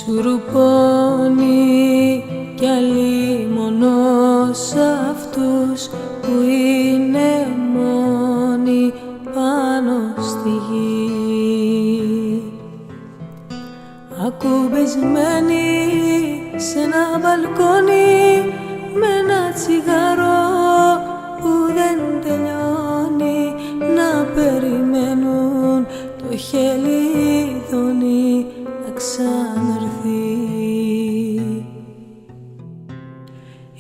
Σουρουπώνει κι αλίμονος αυτούς που είναι μόνοι πάνω στη γη. Ακουμπισμένοι σε ένα μπαλκόνι με ένα τσιγάρο που δεν τελειώνει, να περιμένουν το χελιδόνι να ξαναρθεί.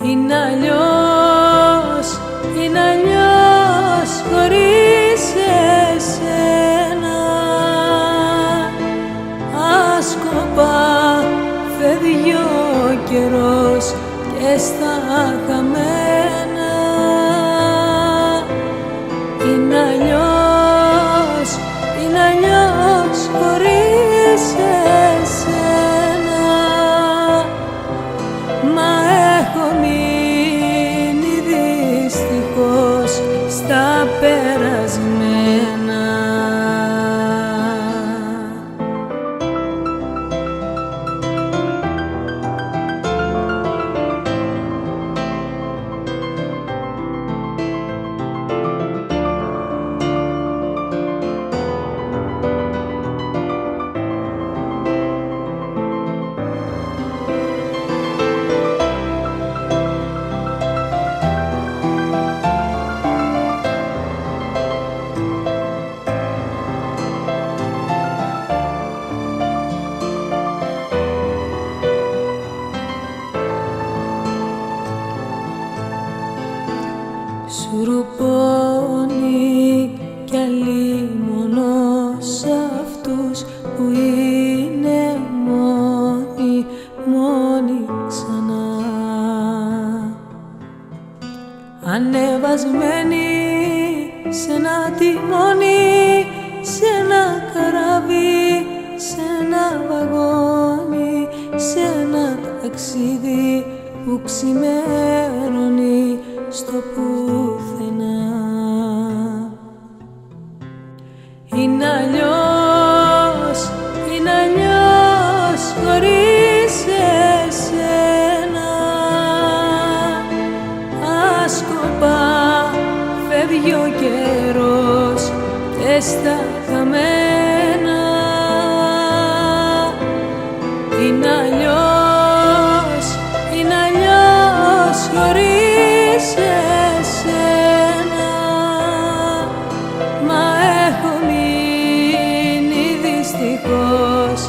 Είναι αλλιώς χωρίς εσένα. Άσκοπα φεύγει ο καιρός και στα χαμένα. Είναι αλλιώς χωρίς εσένα. Μα έχω μείνει δυστυχώς στα περασμένα. Σουρουπώνει κι αλίμονος αυτούς που είναι μόνοι ξανά. Ανεβασμένοι σε ένα τιμόνι, σε ένα καράβι, σε ένα βαγόνι, σε ένα ταξίδι που ξημερώνει στο πουθενά. Είναι αλλιώς χωρίς εσένα. Άσκοπα φεύγει ο καιρός και στα χαμένα. Είναι αλλιώς χωρίς εσένα. Μα έχω μείνει δυστυχώς